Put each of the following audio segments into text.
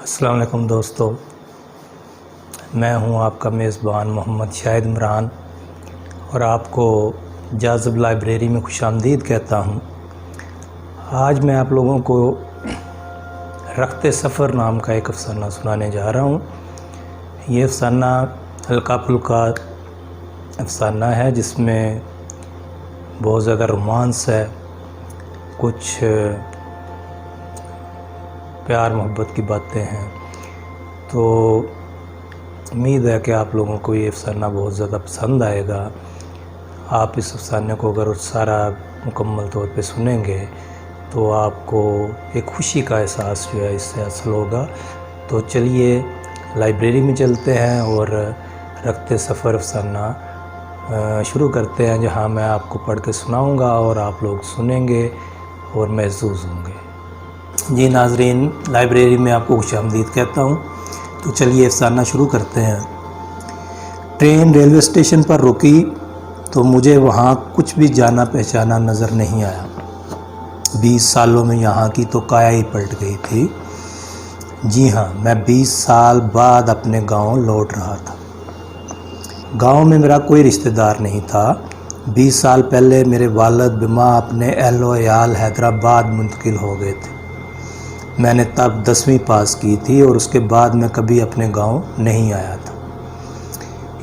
السلام علیکم دوستو، میں ہوں آپ کا میزبان محمد شاہد عمران اور آپ کو جاذب لائبریری میں خوش آمدید کہتا ہوں۔ آج میں آپ لوگوں کو رخت سفر نام کا ایک افسانہ سنانے جا رہا ہوں۔ یہ افسانہ ہلکا پھلکا افسانہ ہے جس میں بہت زیادہ رومانس ہے، کچھ پیار محبت کی باتیں ہیں، تو امید ہے کہ آپ لوگوں کو یہ افسانہ بہت زیادہ پسند آئے گا۔ آپ اس افسانے کو اگر سارا مکمل طور پہ سنیں گے تو آپ کو ایک خوشی کا احساس جو ہے اس سے حاصل ہوگا۔ تو چلیے لائبریری میں چلتے ہیں اور رخت سفر افسانہ شروع کرتے ہیں، جہاں میں آپ کو پڑھ کے سناؤں گا اور آپ لوگ سنیں گے اور محظوظ ہوں گے۔ جی ناظرین، لائبریری میں آپ کو خوش آمدید کہتا ہوں۔ تو چلیے افسانہ شروع کرتے ہیں۔ ٹرین ریلوے اسٹیشن پر رکی تو مجھے وہاں کچھ بھی جانا پہچانا نظر نہیں آیا۔ 20 سالوں میں یہاں کی تو کایا ہی پلٹ گئی تھی۔ جی ہاں، میں 20 سال بعد اپنے گاؤں لوٹ رہا تھا۔ گاؤں میں میرا کوئی رشتہ دار نہیں تھا۔ 20 سال پہلے میرے والد بما اپنے اہل و عیال حیدرآباد منتقل ہو گئے تھے۔ میں نے تب 10ویں پاس کی تھی اور اس کے بعد میں کبھی اپنے گاؤں نہیں آیا تھا۔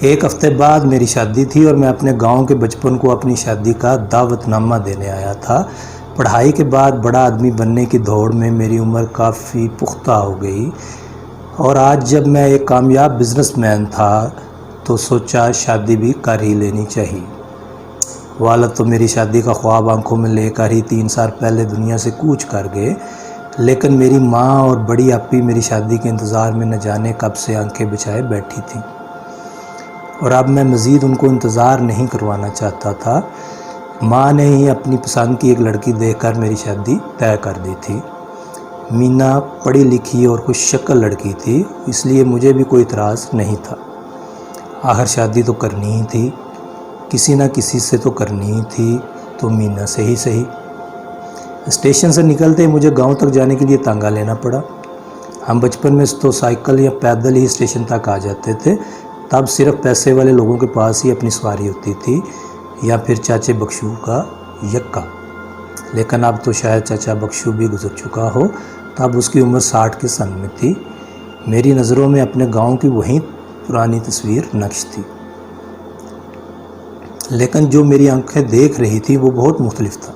ایک ہفتے بعد میری شادی تھی اور میں اپنے گاؤں کے بچپن کو اپنی شادی کا دعوت نامہ دینے آیا تھا۔ پڑھائی کے بعد بڑا آدمی بننے کی دوڑ میں میری عمر کافی پختہ ہو گئی اور آج جب میں ایک کامیاب بزنس مین تھا تو سوچا شادی بھی کر ہی لینی چاہیے۔ والد تو میری شادی کا خواب آنکھوں میں لے کر ہی 3 سال پہلے دنیا سے کوچ کر گئے، لیکن میری ماں اور بڑی آپی میری شادی کے انتظار میں نہ جانے کب سے آنکھیں بچھائے بیٹھی تھیں، اور اب میں مزید ان کو انتظار نہیں کروانا چاہتا تھا۔ ماں نے ہی اپنی پسند کی ایک لڑکی دیکھ کر میری شادی طے کر دی تھی۔ مینا پڑھی لکھی اور خوش شکل لڑکی تھی، اس لیے مجھے بھی کوئی اعتراض نہیں تھا۔ آخر شادی تو کرنی ہی تھی، کسی نہ کسی سے تو کرنی ہی تھی، تو مینا سے ہی صحیح۔ اسٹیشن سے نکلتے مجھے گاؤں تک جانے کے لیے تانگا لینا پڑا۔ ہم بچپن میں تو سائیکل یا پیدل ہی اسٹیشن تک آ جاتے تھے، تب صرف پیسے والے لوگوں کے پاس ہی اپنی سواری ہوتی تھی یا پھر چاچے بخشو کا یکا۔ لیکن اب تو شاید چاچا بخشو بھی گزر چکا ہو، تب اس کی عمر 60 کے سن میں تھی۔ میری نظروں میں اپنے گاؤں کی وہی پرانی تصویر نقش تھی، لیکن جو میری آنکھیں دیکھ رہی تھی وہ بہت مختلف تھا۔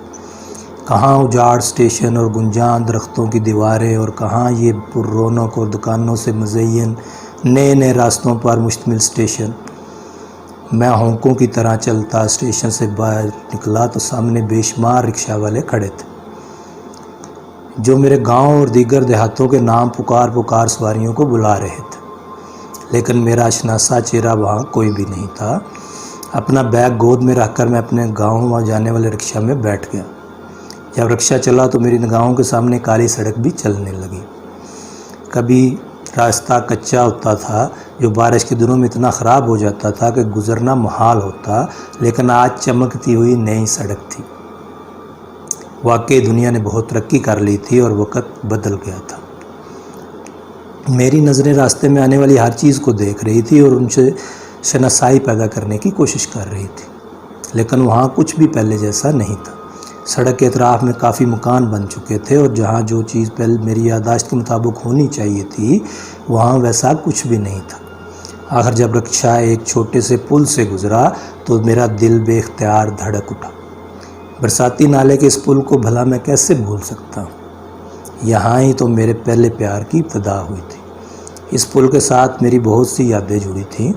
کہاں اجاڑ اسٹیشن اور گنجان درختوں کی دیواریں، اور کہاں یہ پر رونق اور دکانوں سے مزین نئے نئے راستوں پر مشتمل اسٹیشن۔ میں ہونکوں کی طرح چلتا اسٹیشن سے باہر نکلا تو سامنے بے شمار رکشہ والے کھڑے تھے جو میرے گاؤں اور دیگر دیہاتوں کے نام پکار سواریوں کو بلا رہے تھے، لیکن میرا شناسا چہرہ وہاں کوئی بھی نہیں تھا۔ اپنا بیگ گود میں رکھ کر میں اپنے گاؤں جانے والے رکشہ میں بیٹھ گیا۔ جب رکشہ چلا تو میری نگاہوں کے سامنے کالی سڑک بھی چلنے لگی۔ کبھی راستہ کچا ہوتا تھا جو بارش کے دنوں میں اتنا خراب ہو جاتا تھا کہ گزرنا محال ہوتا، لیکن آج چمکتی ہوئی نئی سڑک تھی۔ واقعی دنیا نے بہت ترقی کر لی تھی اور وقت بدل گیا تھا۔ میری نظریں راستے میں آنے والی ہر چیز کو دیکھ رہی تھی اور ان سے شناسائی پیدا کرنے کی کوشش کر رہی تھی، لیکن وہاں کچھ بھی پہلے جیسا نہیں تھا۔ سڑک کے اطراف میں کافی مکان بن چکے تھے اور جہاں جو چیز پہلے میری یادداشت کے مطابق ہونی چاہیے تھی وہاں ویسا کچھ بھی نہیں تھا۔ آخر جب رکشہ ایک چھوٹے سے پل سے گزرا تو میرا دل بے اختیار دھڑک اٹھا۔ برساتی نالے کے اس پل کو بھلا میں کیسے بھول سکتا ہوں؟ یہاں ہی تو میرے پہلے پیار کی ابتدا ہوئی تھی۔ اس پل کے ساتھ میری بہت سی یادیں جڑی تھیں۔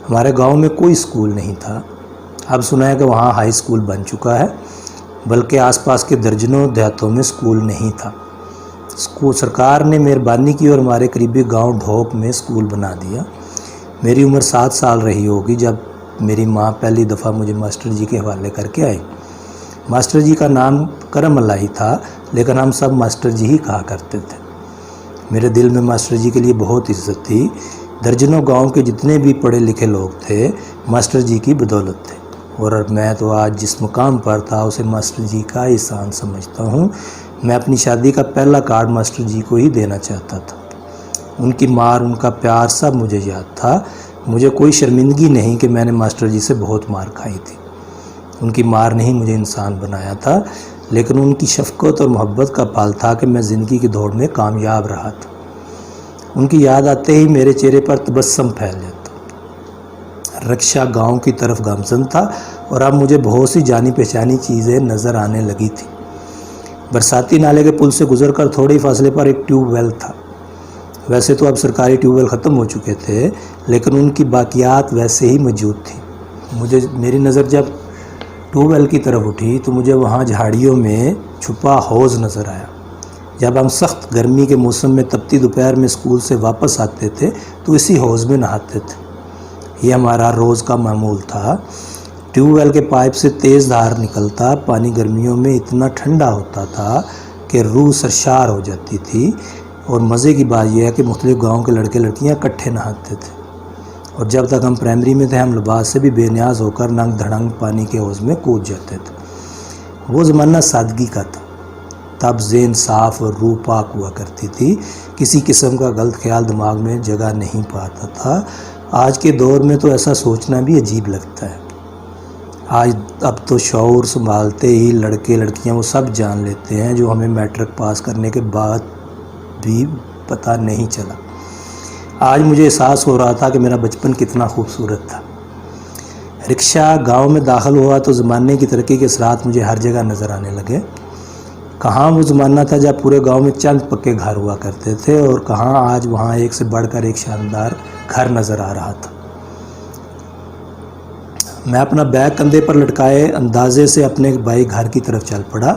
ہمارے گاؤں میں کوئی اسکول نہیں تھا، اب سنا ہے کہ وہاں ہائی اسکول بن چکا ہے، بلکہ آس پاس کے درجنوں دیہاتوں میں اسکول نہیں تھا۔ سرکار نے مہربانی کی اور ہمارے قریبی گاؤں ڈھوک میں اسکول بنا دیا۔ میری عمر 7 سال رہی ہوگی جب میری ماں پہلی دفعہ مجھے ماسٹر جی کے حوالے کر کے آئی۔ ماسٹر جی کا نام کرم اللہ ہی تھا، لیکن ہم سب ماسٹر جی ہی کہا کرتے تھے۔ میرے دل میں ماسٹر جی کے لیے بہت عزت تھی۔ درجنوں گاؤں کے جتنے بھی پڑھے لکھے لوگ تھے ماسٹر جی کی بدولت تھے، اور میں تو آج جس مقام پر تھا اسے ماسٹر جی کا احسان سمجھتا ہوں۔ میں اپنی شادی کا پہلا کارڈ ماسٹر جی کو ہی دینا چاہتا تھا۔ ان کی مار، ان کا پیار سب مجھے یاد تھا۔ مجھے کوئی شرمندگی نہیں کہ میں نے ماسٹر جی سے بہت مار کھائی تھی۔ ان کی مار نہیں مجھے انسان بنایا تھا، لیکن ان کی شفقت اور محبت کا پھل تھا کہ میں زندگی کی دوڑ میں کامیاب رہا تھا۔ ان کی یاد آتے ہی میرے چہرے پر تبسم پھیل جاتا۔ رکشہ گاؤں کی طرف گامزن تھا اور اب مجھے بہت سی جانی پہچانی چیزیں نظر آنے لگی تھی۔ برساتی نالے کے پل سے گزر کر تھوڑے فاصلے پر ایک ٹیوب ویل تھا۔ ویسے تو اب سرکاری ٹیوب ویل ختم ہو چکے تھے، لیکن ان کی باقیات ویسے ہی موجود تھیں۔ میری نظر جب ٹیوب ویل کی طرف اٹھی تو مجھے وہاں جھاڑیوں میں چھپا حوض نظر آیا۔ جب ہم سخت گرمی کے موسم میں تپتی دوپہر میں اسکول سے واپس آتے تھے تو اسی حوض میں نہاتے تھے۔ یہ ہمارا روز کا معمول تھا۔ ٹیوب ویل کے پائپ سے تیز دھار نکلتا پانی گرمیوں میں اتنا ٹھنڈا ہوتا تھا کہ روح سرشار ہو جاتی تھی، اور مزے کی بات یہ ہے کہ مختلف گاؤں کے لڑکے لڑکیاں اکٹھے نہاتے تھے، اور جب تک ہم پرائمری میں تھے ہم لباس سے بھی بے نیاز ہو کر ننگ دھڑنگ پانی کے حوض میں کود جاتے تھے۔ وہ زمانہ سادگی کا تھا، تب ذہن صاف اور روح پاک ہوا کرتی تھی، کسی قسم کا غلط خیال دماغ میں جگہ نہیں پاتا تھا۔ آج کے دور میں تو ایسا سوچنا بھی عجیب لگتا ہے۔ اب تو شعور سنبھالتے ہی لڑکے لڑکیاں وہ سب جان لیتے ہیں جو ہمیں میٹرک پاس کرنے کے بعد بھی پتہ نہیں چلا۔ آج مجھے احساس ہو رہا تھا کہ میرا بچپن کتنا خوبصورت تھا۔ رکشہ گاؤں میں داخل ہوا تو زمانے کی ترقی کے اثرات مجھے ہر جگہ نظر آنے لگے۔ کہاں وہ زمانہ تھا جب پورے گاؤں میں چند پکے گھر ہوا کرتے تھے، اور کہاں آج وہاں ایک سے بڑھ کر ایک شاندار گھر نظر آ رہا تھا۔ میں اپنا بیگ کندھے پر لٹکائے اندازے سے اپنے بھائی گھر کی طرف چل پڑا۔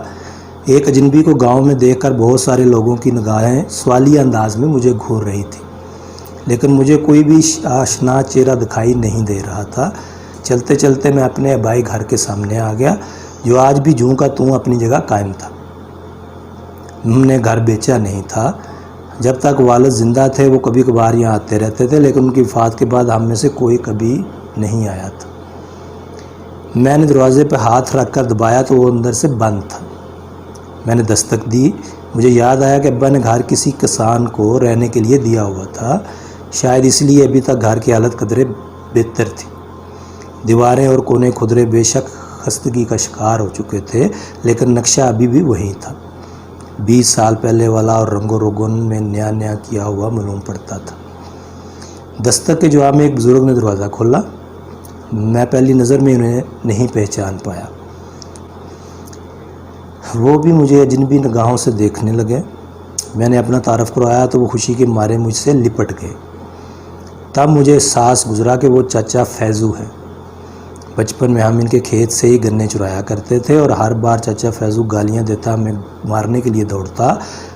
ایک اجنبی کو گاؤں میں دیکھ کر بہت سارے لوگوں کی نگاہیں سوالیہ انداز میں مجھے گھور رہی تھی، لیکن مجھے کوئی بھی آشنا چہرہ دکھائی نہیں دے رہا تھا۔ چلتے چلتے میں اپنے بھائی گھر کے سامنے آ گیا، جو آج بھی جوں کا توں اپنی جگہ قائم تھا۔ ہم نے گھر بیچا نہیں تھا۔ جب تک والد زندہ تھے وہ کبھی کبھار یہاں آتے رہتے تھے، لیکن ان کی وفات کے بعد ہم میں سے کوئی کبھی نہیں آیا تھا۔ میں نے دروازے پہ ہاتھ رکھ کر دبایا تو وہ اندر سے بند تھا۔ میں نے دستک دی۔ مجھے یاد آیا کہ ابا نے گھر کسی کسان کو رہنے کے لیے دیا ہوا تھا، شاید اس لیے ابھی تک گھر کی حالت قدرے بہتر تھی۔ دیواریں اور کونے کھدرے بے شک خستگی کا شکار ہو چکے تھے، لیکن نقشہ ابھی بھی وہی تھا، 20 سال پہلے والا، اور رنگ و روگن میں نیا نیا کیا ہوا معلوم پڑتا تھا۔ دستک کے جواب میں ایک بزرگ نے دروازہ کھولا۔ میں پہلی نظر میں انہیں نہیں پہچان پایا۔ وہ بھی مجھے اجنبی نگاہوں سے دیکھنے لگے۔ میں نے اپنا تعارف کروایا تو وہ خوشی کے مارے مجھ سے لپٹ گئے۔ تب مجھے احساس گزرا کہ وہ چاچا فیضو ہیں۔ بچپن میں ہم ان کے کھیت سے ہی گنے چرایا کرتے تھے، اور ہر بار چاچا فیضو گالیاں دیتا ہمیں مارنے کے لیے دوڑتا،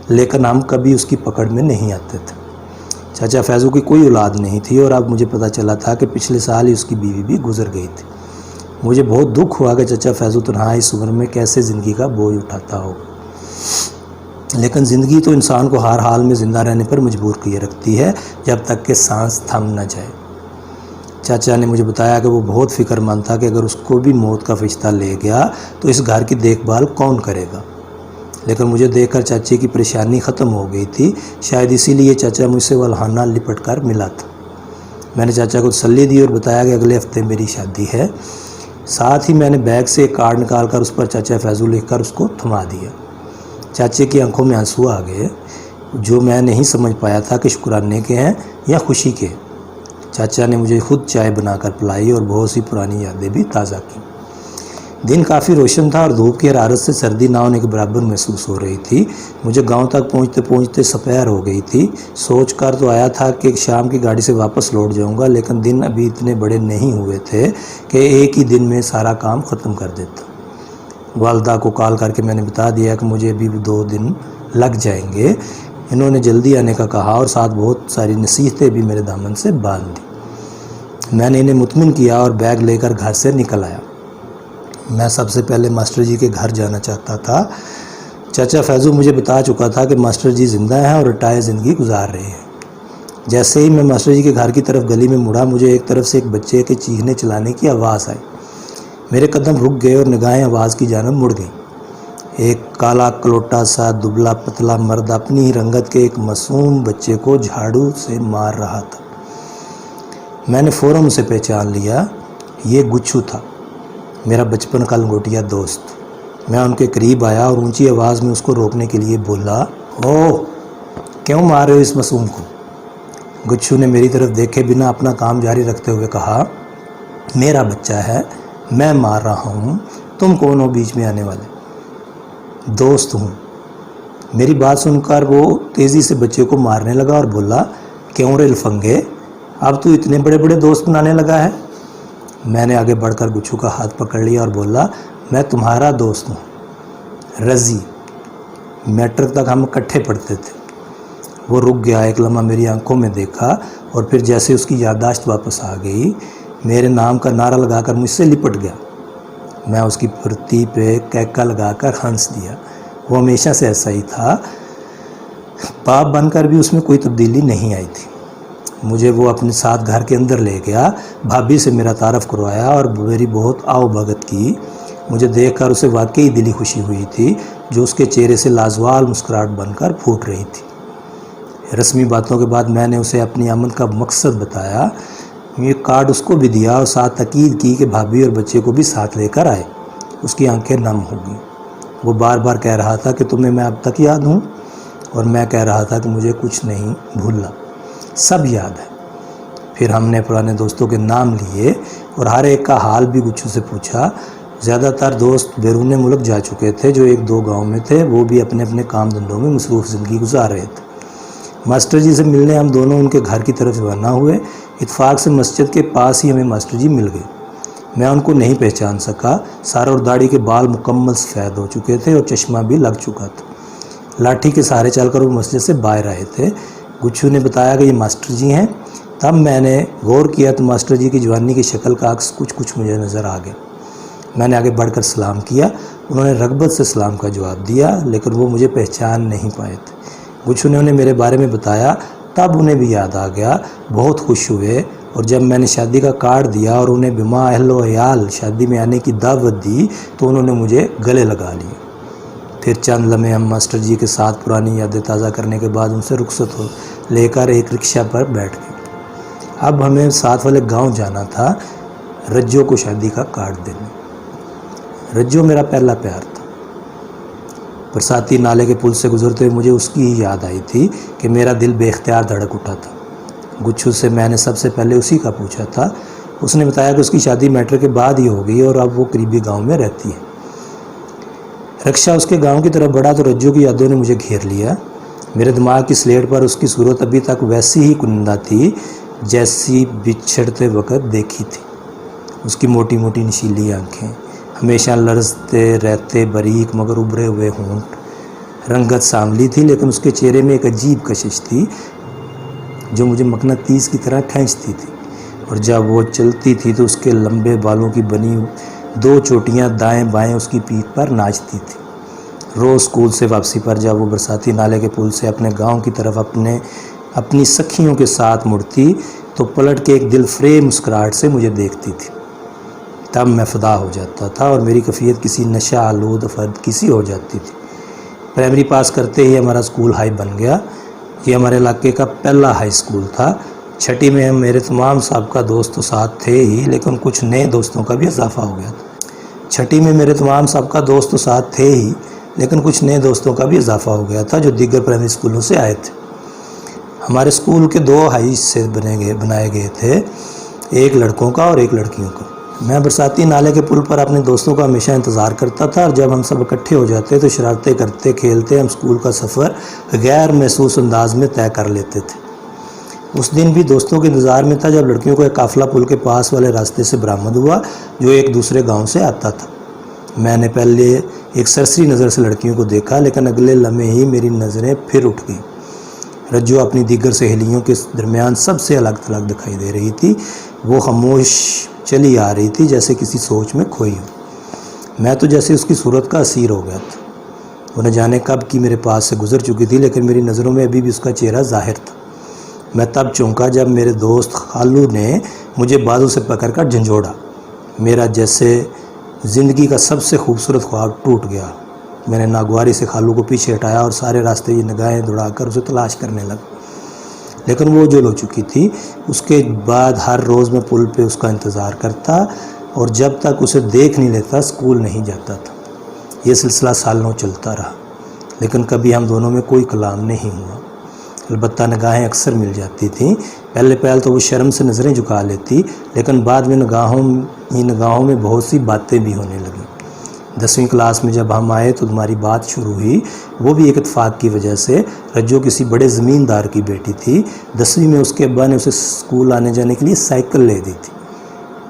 لیکن ہم کبھی اس کی پکڑ میں نہیں آتے تھے۔ چاچا فیضو کی کوئی اولاد نہیں تھی، اور اب مجھے پتہ چلا تھا کہ پچھلے سال ہی اس کی بیوی بھی گزر گئی تھی۔ مجھے بہت دکھ ہوا کہ چاچا فیضو تنہا اس عمر میں کیسے زندگی کا بوجھ اٹھاتا ہو، لیکن زندگی تو انسان کو ہر حال میں زندہ رہنے پر مجبور کیے رکھتی ہے جب تک کہ سانس تھم نہ جائے۔ چاچا نے مجھے بتایا کہ وہ بہت فکر مند تھا کہ اگر اس کو بھی موت کا فرشتہ لے گیا تو اس گھر کی دیکھ بھال کون کرے گا، لیکن مجھے دیکھ کر چاچے کی پریشانی ختم ہو گئی تھی۔ شاید اسی لیے چاچا مجھ سے والہانہ لپٹ کر ملا تھا۔ میں نے چاچا کو تسلی دی اور بتایا کہ اگلے ہفتے میری شادی ہے۔ ساتھ ہی میں نے بیگ سے ایک کارڈ نکال کر اس پر چاچا فیضو لکھ کر اس کو تھما دیا۔ چاچے کی آنکھوں میں آنسو آ گئے، جو میں نہیں سمجھ پایا تھا کہ شکرانے کے ہیں یا خوشی کے۔ چاچا نے مجھے خود چائے بنا کر پلائی اور بہت سی پرانی یادیں بھی تازہ کیں۔ دن کافی روشن تھا اور دھوپ کی حرارت سے سردی نہ ہونے کے برابر محسوس ہو رہی تھی۔ مجھے گاؤں تک پہنچتے پہنچتے سپہر ہو گئی تھی۔ سوچ کر تو آیا تھا کہ شام کی گاڑی سے واپس لوٹ جاؤں گا، لیکن دن ابھی اتنے بڑے نہیں ہوئے تھے کہ ایک ہی دن میں سارا کام ختم کر دیتا۔ والدہ کو کال کر کے میں نے بتا دیا کہ مجھے ابھی 2 دن لگ جائیں گے۔ انہوں نے جلدی آنے کا کہا اور ساتھ بہت ساری نصیحتیں بھی میرے دامن سے باندھ دی۔ میں نے انہیں مطمئن کیا اور بیگ لے کر گھر سے نکل آیا۔ میں سب سے پہلے ماسٹر جی کے گھر جانا چاہتا تھا۔ چاچا فیضو مجھے بتا چکا تھا کہ ماسٹر جی زندہ ہیں اور ریٹائر زندگی گزار رہے ہیں۔ جیسے ہی میں ماسٹر جی کے گھر کی طرف گلی میں مڑا، مجھے ایک طرف سے ایک بچے کے چیخنے چلانے کی آواز آئی۔ میرے قدم رک گئے اور نگاہیں آواز کی جانب مڑ گئیں۔ ایک کالا کلوٹا سا دبلا پتلا مرد اپنی ہی رنگت کے ایک معصوم بچے کو جھاڑو سے مار رہا تھا۔ میں نے فوراً اسے پہچان لیا، یہ گچھو تھا، میرا بچپن کا لنگوٹیا دوست۔ میں ان کے قریب آیا اور اونچی آواز میں اس کو روکنے کے لیے بولا، اوہ کیوں مار رہے ہو اس معصوم کو؟ گچھو نے میری طرف دیکھے بنا اپنا کام جاری رکھتے ہوئے کہا، میرا بچہ ہے، میں مار رہا ہوں، تم کون ہو بیچ میں آنے والے؟ دوست ہوں۔ میری بات سن کر وہ تیزی سے بچے کو مارنے لگا اور بولا، کیوں رے لفنگے، اب تو اتنے بڑے بڑے دوست بنانے لگا ہے؟ میں نے آگے بڑھ کر گچھو کا ہاتھ پکڑ لیا اور بولا، میں تمہارا دوست ہوں، رضی، میٹرک تک ہم اکٹھے پڑھتے تھے۔ وہ رک گیا، ایک لمحہ میری آنکھوں میں دیکھا اور پھر جیسے اس کی یادداشت واپس آ گئی، میرے نام کا نعرہ لگا کر مجھ سے لپٹ گیا۔ میں اس کی پھرتی پہ کہکا لگا کر ہنس دیا۔ وہ ہمیشہ سے ایسا ہی تھا، باپ بن کر بھی اس میں کوئی تبدیلی نہیں آئی تھی۔ مجھے وہ اپنے ساتھ گھر کے اندر لے گیا، بھابھی سے میرا تعارف کروایا اور میری بہت آؤ بھگت کی۔ مجھے دیکھ کر اسے واقعی دلی خوشی ہوئی تھی، جو اس کے چہرے سے لازوال مسکراہٹ بن کر پھوٹ رہی تھی۔ رسمی باتوں کے بعد میں نے اسے اپنی آمد کا مقصد بتایا، یہ کارڈ اس کو بھی دیا اور ساتھ تاکید کی کہ بھابھی اور بچے کو بھی ساتھ لے کر آئے۔ اس کی آنکھیں نم ہو گئیں۔ وہ بار بار کہہ رہا تھا کہ تمہیں میں اب تک یاد ہوں، اور میں کہہ رہا تھا کہ مجھے کچھ نہیں بھولنا، سب یاد ہے۔ پھر ہم نے پرانے دوستوں کے نام لیے اور ہر ایک کا حال بھی گچھو سے پوچھا۔ زیادہ تر دوست بیرون ملک جا چکے تھے، جو ایک دو گاؤں میں تھے وہ بھی اپنے اپنے کام دھندوں میں مصروف زندگی گزار رہے تھے۔ ماسٹر جی سے ملنے ہم دونوں ان کے گھر کی طرف روانہ ہوئے۔ اتفاق سے مسجد کے پاس ہی ہمیں ماسٹر جی مل گئے۔ میں ان کو نہیں پہچان سکا، سر اور داڑھی کے بال مکمل سفید ہو چکے تھے اور چشمہ بھی لگ چکا تھا۔ لاٹھی کے سہارے چل کر وہ مسجد سے باہر آئے تھے۔ گچھو نے بتایا کہ یہ ماسٹر جی ہیں۔ تب میں نے غور کیا تو ماسٹر جی کی جوانی کی شکل کا عکس کچھ مجھے نظر آ گیا۔ میں نے آگے بڑھ کر سلام کیا، انہوں نے رغبت سے سلام کا جواب دیا، لیکن وہ مجھے پہچان نہیں پائے تھے۔ گچھو نے انہیں میرے بارے میں بتایا، تب انہیں بھی یاد آ گیا، بہت خوش ہوئے، اور جب میں نے شادی کا کارڈ دیا اور انہیں بما اہل و عیال شادی میں آنے کی دعوت دی تو انہوں نے مجھے گلے لگا لیے۔ پھر چند لمحے ہم ماسٹر جی کے ساتھ پرانی یادیں تازہ کرنے کے بعد ان سے رخصت ہو لے کر ایک رکشہ پر بیٹھ گئے۔ اب ہمیں ساتھ والے گاؤں جانا تھا، رجو کو شادی کا کارڈ دینے۔ رجو میرا پہلا پیار تھا۔ برساتی نالے کے پل سے گزرتے ہوئے مجھے اس کی ہی یاد آئی تھی کہ میرا دل بے اختیار دھڑک اٹھا تھا۔ گچھو سے میں نے سب سے پہلے اسی کا پوچھا تھا۔ اس نے بتایا کہ اس کی شادی میٹرک کے بعد ہی ہو گئی اور اب وہ قریبی گاؤں میں رہتی ہے۔ رکشہ اس کے گاؤں کی طرف بڑھا تو رجو کی یادوں نے مجھے گھیر لیا۔ میرے دماغ کی سلیٹ پر اس کی صورت ابھی تک ویسی ہی کنندہ تھی جیسی بچھڑتے وقت دیکھی تھی۔ اس کی موٹی موٹی نشیلی آنکھیں، ہمیشہ لرزتے رہتے باریک مگر ابھرے ہوئے ہونٹ، رنگت سانولی تھی لیکن اس کے چہرے میں ایک عجیب کشش تھی جو مجھے مقناطیس کی طرح کھینچتی تھی، اور جب وہ چلتی تھی تو اس کے لمبے بالوں کی بنی دو چوٹیاں دائیں بائیں اس کی پیٹھ پر ناچتی تھی۔ روز اسکول سے واپسی پر جب وہ برساتی نالے کے پل سے اپنے گاؤں کی طرف اپنی سکھیوں کے ساتھ مڑتی تو پلٹ کے ایک دل فریب مسکراہٹ سے مجھے دیکھتی تھی۔ تب میں فدا ہو جاتا تھا اور میری کیفیت کسی نشہ آلود فرد کی سی ہو جاتی تھی۔ پرائمری پاس کرتے ہی ہمارا اسکول ہائی بن گیا۔ یہ ہمارے علاقے کا پہلا ہائی اسکول تھا۔ چھٹی میں میرے تمام سابقہ دوست تو ساتھ تھے ہی لیکن کچھ نئے دوستوں کا بھی اضافہ ہو گیا تھا جو دیگر پرائمری اسکولوں سے آئے تھے۔ ہمارے اسکول کے دو ہائی حصے بنائے گئے تھے، ایک لڑکوں کا اور ایک لڑکیوں کا۔ میں برساتی نالے کے پل پر اپنے دوستوں کا ہمیشہ انتظار کرتا تھا، اور جب ہم سب اکٹھے ہو جاتے تو شرارتیں کرتے کھیلتے ہم اسکول کا سفر غیر محسوس انداز میں طے کر لیتے تھے۔ اس دن بھی دوستوں کے انتظار میں تھا جب لڑکیوں کا ایک قافلہ پل کے پاس والے راستے سے برآمد ہوا جو ایک دوسرے گاؤں سے آتا تھا۔ میں نے پہلے ایک سرسری نظر سے لڑکیوں کو دیکھا لیکن اگلے لمحے ہی میری نظریں پھر اٹھ گئیں۔ رجو اپنی دیگر سہیلیوں کے درمیان سب سے الگ تھلگ دکھائی دے رہی تھی۔ وہ خاموش چلی آ رہی تھی جیسے کسی سوچ میں کھوئی ہو۔ میں تو جیسے اس کی صورت کا اسیر ہو گیا تھا۔ وہ نہ جانے کب کی میرے پاس سے گزر چکی تھی لیکن میری نظروں میں ابھی بھی اس کا چہرہ ظاہر تھا۔ میں تب چونکا جب میرے دوست خالو نے مجھے بازو سے پکڑ کر جھنجھوڑا۔ میرا جیسے زندگی کا سب سے خوبصورت خواب ٹوٹ گیا۔ میں نے ناگواری سے خالو کو پیچھے ہٹایا اور سارے راستے یہ نگاہیں دوڑا کر اسے تلاش کرنے لگا، لیکن وہ جل ہو چکی تھی۔ اس کے بعد ہر روز میں پل پہ اس کا انتظار کرتا اور جب تک اسے دیکھ نہیں لیتا اسکول نہیں جاتا تھا۔ یہ سلسلہ سالوں چلتا رہا، لیکن کبھی ہم دونوں میں کوئی کلام نہیں ہوا۔ البتہ نگاہیں اکثر مل جاتی تھیں۔ پہلے تو وہ شرم سے نظریں جھکا لیتی، لیکن بعد میں نگاہوں میں بہت سی باتیں بھی ہونے لگیں۔ 10ویں کلاس میں جب ہم آئے تو تمہاری بات شروع ہوئی، وہ بھی ایک اتفاق کی وجہ سے۔ رجو کسی بڑے زمیندار کی بیٹی تھی۔ 10ویں میں اس کے ابا نے اسے اسکول آنے جانے کے لیے سائیکل لے دی تھی۔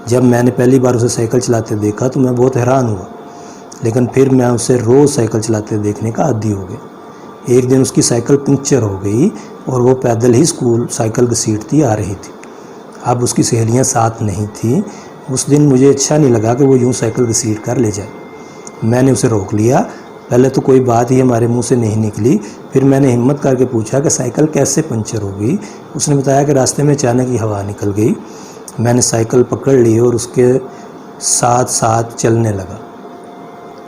جب میں نے پہلی بار اسے سائیکل چلاتے دیکھا تو میں بہت حیران ہوا، لیکن پھر میں اسے روز سائیکل چلاتے دیکھنے کا عادی ہو گیا۔ ایک دن اس کی سائیکل پنکچر ہو گئی اور وہ پیدل ہی اسکول سائیکل گھسیٹتی آ رہی تھی۔ اب اس کی سہیلیاں ساتھ نہیں تھیں۔ اس دن مجھے اچھا نہیں لگا کہ وہ یوں سائیکل گھسیٹ کر لے جائے۔ میں نے اسے روک لیا۔ پہلے تو کوئی بات ہی ہمارے منہ سے نہیں نکلی، پھر میں نے ہمت کر کے پوچھا کہ سائیکل کیسے پنکچر ہو گئی؟ اس نے بتایا کہ راستے میں اچانک ہی ہوا نکل گئی۔ میں نے سائیکل پکڑ لی اور اس کے ساتھ ساتھ چلنے لگا۔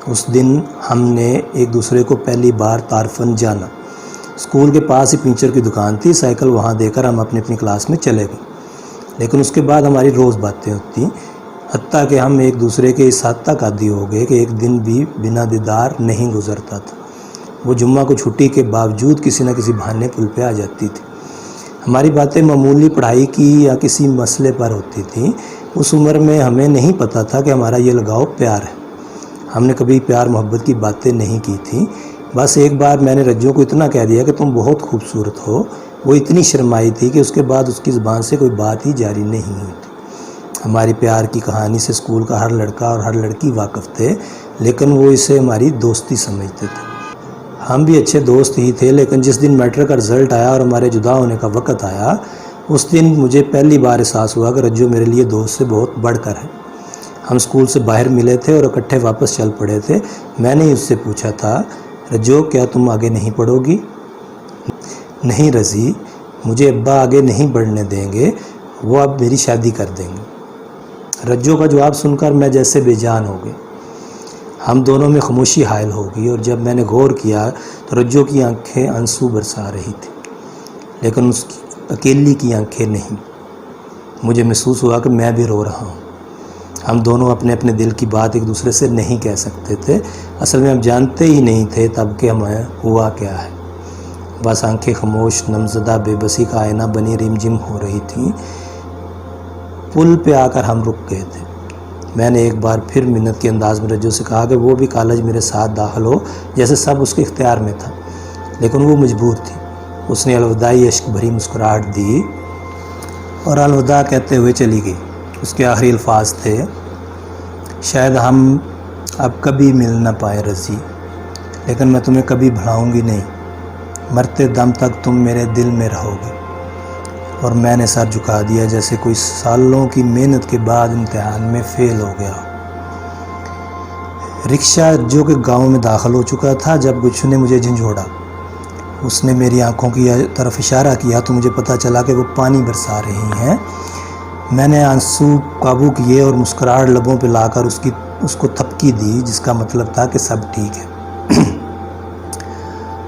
اس دن ہم نے ایک دوسرے کو پہلی بار تعارفاً جانا۔ اسکول کے پاس ہی پنکچر کی دکان تھی، سائیکل وہاں دے کر ہم اپنی کلاس میں چلے گئے، لیکن اس کے بعد ہماری روز باتیں ہوتی، حتیٰ کہ ہم ایک دوسرے کے اس حد تک عادی ہو گئے کہ ایک دن بھی بنا دیدار نہیں گزرتا تھا۔ وہ جمعہ کو چھٹی کے باوجود کسی نہ کسی بہانے پل پہ آ جاتی تھی۔ ہماری باتیں معمولی پڑھائی کی یا کسی مسئلے پر ہوتی تھیں۔ اس عمر میں ہمیں نہیں پتہ تھا کہ ہمارا یہ لگاؤ پیار ہے۔ ہم نے کبھی پیار محبت کی باتیں نہیں کی تھیں۔ بس ایک بار میں نے رجو کو اتنا کہہ دیا کہ تم بہت خوبصورت ہو۔ وہ اتنی شرمائی تھی کہ اس کے بعد اس کی زبان سے کوئی بات ہی جاری نہیں ہوئی تھی۔ ہماری پیار کی کہانی سے اسکول کا ہر لڑکا اور ہر لڑکی واقف تھے، لیکن وہ اسے ہماری دوستی سمجھتے تھے۔ ہم بھی اچھے دوست ہی تھے، لیکن جس دن میٹرک کا رزلٹ آیا اور ہمارے جدا ہونے کا وقت آیا، اس دن مجھے پہلی بار احساس ہوا کہ رجو میرے لیے دوست سے بہت بڑھ کر ہے۔ ہم اسکول سے باہر ملے تھے اور اکٹھے واپس چل پڑے تھے۔ میں نے اس سے پوچھا تھا، رجو کیا تم آگے نہیں پڑھو گی؟ نہیں رضی، مجھے ابا آگے نہیں بڑھنے دیں گے، وہ اب میری شادی کر دیں گے۔ رجو کا جواب سن کر میں جیسے بے جان ہو گئی۔ ہم دونوں میں خاموشی حائل ہو گئی اور جب میں نے غور کیا تو رجو کی آنکھیں آنسو برسا رہی تھیں، لیکن اس کی اکیلی کی آنکھیں نہیں۔ مجھے محسوس ہوا کہ میں بھی رو رہا ہوں۔ ہم دونوں اپنے اپنے دل کی بات ایک دوسرے سے نہیں کہہ سکتے تھے۔ اصل میں ہم جانتے ہی نہیں تھے تب کہ ہمیں ہوا کیا ہے۔ بس آنکھیں خاموش، نمزدہ بے بسی کا آئینہ بنی رم جم ہو رہی تھیں۔ پل پہ آ کر ہم رک گئے تھے۔ میں نے ایک بار پھر منت کے انداز میں رجو سے کہا کہ وہ بھی کالج میرے ساتھ داخل ہو، جیسے سب اس کے اختیار میں تھا، لیکن وہ مجبور تھی۔ اس نے الوداعی عشق بھری مسکراہٹ دی اور الوداع کہتے ہوئے چلی گئی۔ اس کے آخری الفاظ تھے، شاید ہم اب کبھی مل نہ پائے رضی، لیکن میں تمہیں کبھی بھلاؤں گی نہیں۔ مرتے دم تک تم میرے دل میں رہو گے۔ اور میں نے سر جھکا دیا جیسے کوئی سالوں کی محنت کے بعد امتحان میں فیل ہو گیا۔ رکشہ جو کہ گاؤں میں داخل ہو چکا تھا جب گچھو نے مجھے جھنجھوڑا۔ اس نے میری آنکھوں کی طرف اشارہ کیا تو مجھے پتہ چلا کہ وہ پانی برسا رہی ہیں۔ میں نے آنسو قابو کیے اور مسکراہٹ لبوں پہ لا کر اس کو تھپکی دی، جس کا مطلب تھا کہ سب ٹھیک ہے۔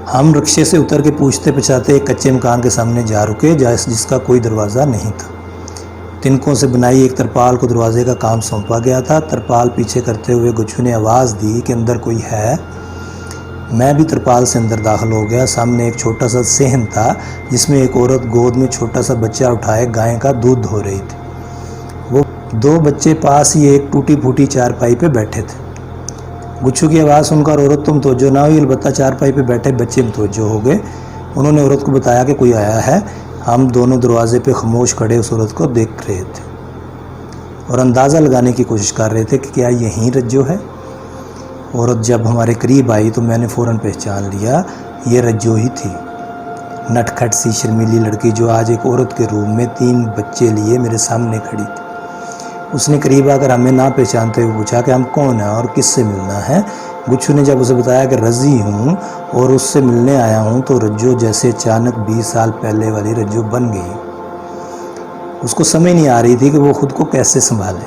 ہم رکشے سے اتر کے پوچھتے پچھاتے ایک کچے مکان کے سامنے جا رکے جس کا کوئی دروازہ نہیں تھا۔ تنکوں سے بنائی ایک ترپال کو دروازے کا کام سونپا گیا تھا۔ ترپال پیچھے کرتے ہوئے گچھو نے آواز دی کہ اندر کوئی ہے۔ میں بھی ترپال سے اندر داخل ہو گیا۔ سامنے ایک چھوٹا سا صحن تھا جس میں ایک عورت گود میں چھوٹا سا بچہ اٹھائے گائے کا دودھ دھو رہی تھی۔ وہ دو بچے پاس ہی ایک ٹوٹی پھوٹی چارپائی پہ بیٹھے تھے۔ گچھو کی آواز سن کر عورت تو متوجہ نہ ہوئی، البتہ چارپائی پہ بیٹھے بچے متوجہ ہو گئے۔ انہوں نے عورت کو بتایا کہ کوئی آیا ہے۔ ہم دونوں دروازے پہ خاموش کھڑے اس عورت کو دیکھ رہے تھے اور اندازہ لگانے کی کوشش کر رہے تھے کہ کیا یہی رجو ہے۔ عورت جب ہمارے قریب آئی تو میں نے فوراً پہچان لیا، یہ رجو ہی تھی۔ نٹ کھٹ سی شرمیلی لڑکی جو آج ایک عورت کے روم میں 3 بچے لیے میرے سامنے کھڑی تھی۔ اس نے قریب آ کر ہمیں نہ پہچانتے ہوئے پوچھا کہ ہم کون ہیں اور کس سے ملنا ہے۔ گچھو نے جب اسے بتایا کہ رضی ہوں اور اس سے ملنے آیا ہوں تو رجو جیسے اچانک 20 سال پہلے والی رجو بن گئی۔ اس کو سمجھ نہیں آ رہی تھی کہ وہ خود کو کیسے سنبھالے۔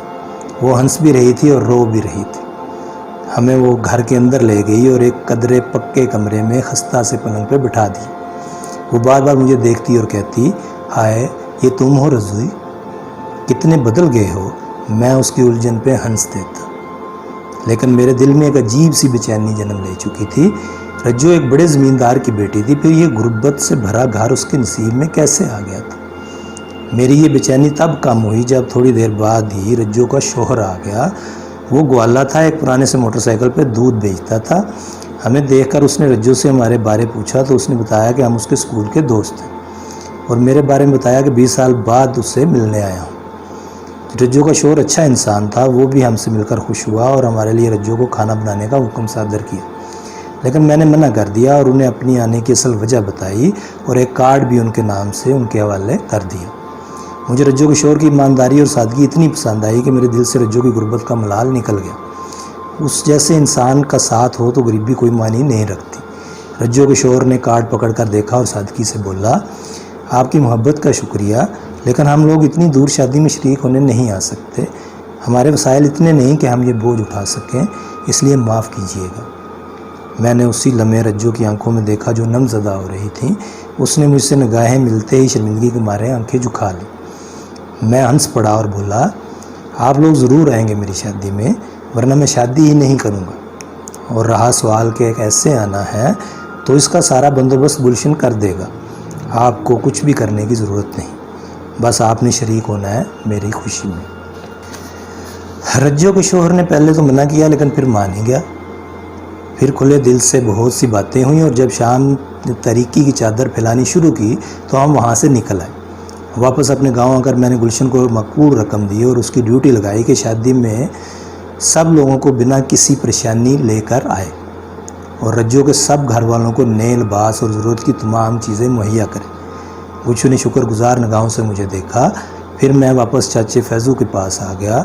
وہ ہنس بھی رہی تھی اور رو بھی رہی تھی۔ ہمیں وہ گھر کے اندر لے گئی اور ایک قدرے پکے کمرے میں خستہ سے پلنگ پہ بٹھا دی۔ وہ بار بار مجھے دیکھتی اور کہتی، ہائے یہ تم ہو رضوی، کتنے بدل گئے ہو۔ میں اس کی الجھن پہ ہنس دیتا، لیکن میرے دل میں ایک عجیب سی بے چینی جنم لے چکی تھی۔ رجو ایک بڑے زمیندار کی بیٹی تھی، پھر یہ غربت سے بھرا گھر اس کے نصیب میں کیسے آ گیا تھا؟ میری یہ بے چینی تب کم ہوئی جب تھوڑی دیر بعد ہی رجو کا شوہر آ گیا۔ وہ گوالا تھا، ایک پرانے سے موٹر سائیکل پہ دودھ بیچتا تھا۔ ہمیں دیکھ کر اس نے رجو سے ہمارے بارے پوچھا تو اس نے بتایا کہ ہم اس کے اسکول کے دوست ہیں، اور میرے بارے میں بتایا کہ 20 سال بعد اس سے ملنے آیا ہوں۔ رجو کا شوہر اچھا انسان تھا، وہ بھی ہم سے مل کر خوش ہوا اور ہمارے لیے رجو کو کھانا بنانے کا حکم صادر کیا، لیکن میں نے منع کر دیا اور انہیں اپنی آنے کی اصل وجہ بتائی اور ایک کارڈ بھی ان کے نام سے ان کے حوالے کر دیا۔ مجھے رجو کے شوہر کی ایمانداری اور سادگی اتنی پسند آئی کہ میرے دل سے رجو کی غربت کا ملال نکل گیا۔ اس جیسے انسان کا ساتھ ہو تو غریبی کوئی معنی نہیں رکھتی۔ رجو کے شوہر نے کارڈ پکڑ کر دیکھا اور سادگی سے بولا، آپ کی محبت کا شکریہ، لیکن ہم لوگ اتنی دور شادی میں شریک ہونے نہیں آ سکتے۔ ہمارے وسائل اتنے نہیں کہ ہم یہ بوجھ اٹھا سکیں، اس لیے معاف کیجیے گا۔ میں نے اسی لمحے رجو کی آنکھوں میں دیکھا جو نم زدہ ہو رہی تھیں۔ اس نے مجھ سے نگاہیں ملتے ہی شرمندگی کے مارے آنکھیں جھکا لیں۔ میں ہنس پڑا اور بولا، آپ لوگ ضرور آئیں گے میری شادی میں، ورنہ میں شادی ہی نہیں کروں گا۔ اور رہا سوال کہ ایک ایسے آنا ہے تو اس کا سارا بندوبست گلشن کر دے گا، آپ کو کچھ بھی کرنے کی ضرورت نہیں، بس آپ نے شریک ہونا ہے میری خوشی میں۔ رجو کے شوہر نے پہلے تو منع کیا لیکن پھر مان ہی گیا۔ پھر کھلے دل سے بہت سی باتیں ہوئیں اور جب شام نے تاریکی کی چادر پھیلانی شروع کی تو ہم وہاں سے نکل آئے۔ واپس اپنے گاؤں آ کر میں نے گلشن کو مقبول رقم دی اور اس کی ڈیوٹی لگائی کہ شادی میں سب لوگوں کو بنا کسی پریشانی لے کر آئے اور رجو کے سب گھر والوں کو نئے لباس اور ضرورت کی تمام چیزیں مہیا کریں۔ گلشن نے شکر گزار نگاہوں سے مجھے دیکھا۔ پھر میں واپس چاچے فیضو کے پاس آ گیا۔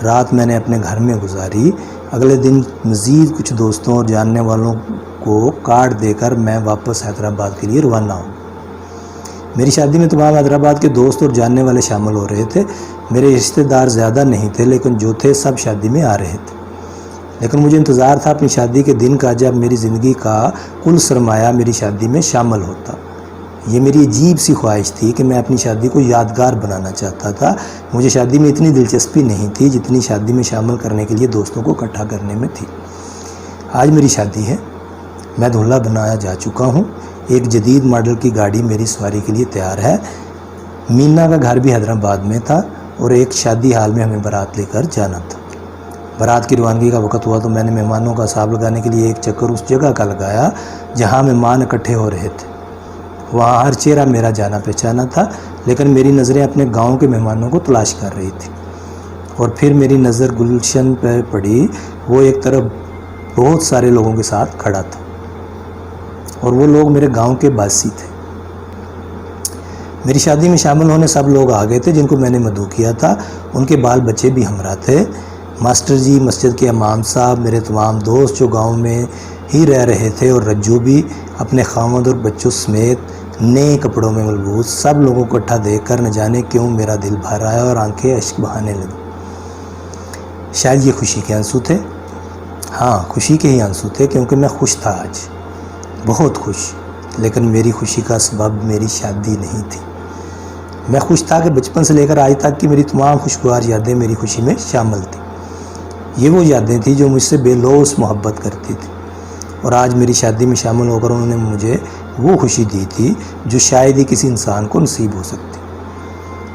رات میں نے اپنے گھر میں گزاری۔ اگلے دن مزید کچھ دوستوں اور جاننے والوں کو کارڈ دے کر میں واپس حیدرآباد کے لیے روانہ ہوں۔ میری شادی میں تمام حیدرآباد کے دوست اور جاننے والے شامل ہو رہے تھے۔ میرے رشتہ دار زیادہ نہیں تھے، لیکن جو تھے سب شادی میں آ رہے تھے۔ لیکن مجھے انتظار تھا اپنی شادی کے دن کا جب میری زندگی کا کل سرمایہ میری شادی میں شامل ہوتا۔ یہ میری عجیب سی خواہش تھی کہ میں اپنی شادی کو یادگار بنانا چاہتا تھا۔ مجھے شادی میں اتنی دلچسپی نہیں تھی جتنی شادی میں شامل کرنے کے لیے دوستوں کو اکٹھا کرنے میں تھی۔ آج میری شادی ہے، میں دلہا بنایا جا چکا ہوں، ایک جدید ماڈل کی گاڑی میری سواری کے لیے تیار ہے۔ مینا کا گھر بھی حیدرآباد میں تھا اور ایک شادی ہال میں ہمیں بارات لے کر جانا تھا۔ بارات کی روانگی کا وقت ہوا تو میں نے مہمانوں کا حساب لگانے کے لیے ایک چکر اس جگہ کا لگایا جہاں مہمان اکٹھے ہو رہے تھے۔ وہاں ہر چہرہ میرا جانا پہچانا تھا، لیکن میری نظریں اپنے گاؤں کے مہمانوں کو تلاش کر رہی تھی۔ اور پھر میری نظر گلشن پر پڑی۔ وہ ایک طرف بہت سارے لوگوں کے ساتھ کھڑا تھا اور وہ لوگ میرے گاؤں کے باسی تھے۔ میری شادی میں شامل ہونے سب لوگ آ گئے تھے جن کو میں نے مدعو کیا تھا، ان کے بال بچے بھی ہمراہ تھے۔ ماسٹر جی، مسجد کے امام صاحب، میرے تمام دوست جو گاؤں میں ہی رہ رہے تھے، اور رجو بھی اپنے خاوند اور بچوں سمیت نئے کپڑوں میں ملبوس، سب لوگوں کو اکٹھا دیکھ کر نہ جانے کیوں میرا دل بھر آیا اور آنکھیں اشک بہانے لگیں۔ شاید یہ خوشی کے آنسو تھے، ہاں خوشی کے ہی آنسو تھے، کیونکہ میں خوش تھا آج، بہت خوش۔ لیکن میری خوشی کا سبب میری شادی نہیں تھی۔ میں خوش تھا کہ بچپن سے لے کر آج تک کی میری تمام خوشگوار یادیں میری خوشی میں شامل تھیں۔ یہ وہ یادیں تھیں جو مجھ سے بے لوث محبت کرتی تھیں، اور آج میری شادی میں شامل ہو کر انہوں نے مجھے وہ خوشی دی تھی جو شاید ہی کسی انسان کو نصیب ہو سکتی۔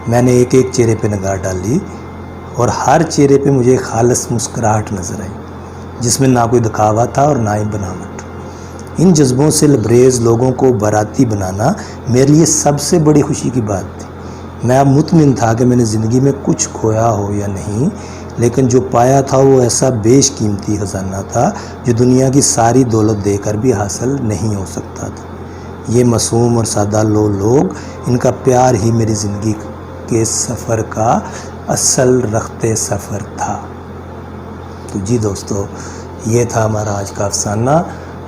میں نے ایک ایک چہرے پہ نگاہ ڈالی اور ہر چہرے پہ مجھے خالص مسکراہٹ نظر آئی، جس میں نہ کوئی دکھاوا تھا اور نہ ہی بناوٹ۔ ان جذبوں سے لبریز لوگوں کو باراتی بنانا میرے لیے سب سے بڑی خوشی کی بات تھی۔ میں اب مطمئن تھا کہ میں نے زندگی میں کچھ کھویا ہو یا نہیں، لیکن جو پایا تھا وہ ایسا بیش قیمتی خزانہ تھا جو دنیا کی ساری دولت دے کر بھی حاصل نہیں ہو سکتا تھا۔ یہ معصوم اور سادہ لوگ، ان کا پیار ہی میری زندگی کے سفر کا اصل رخت سفر تھا۔ تو جی دوستو، یہ تھا ہمارا آج کا افسانہ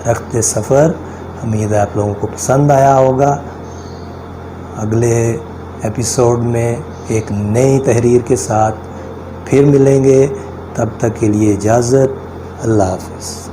رخت سفر۔ امید ہے آپ لوگوں کو پسند آیا ہوگا۔ اگلے ایپیسوڈ میں ایک نئی تحریر کے ساتھ پھر ملیں گے، تب تک کے لیے اجازت، اللہ حافظ.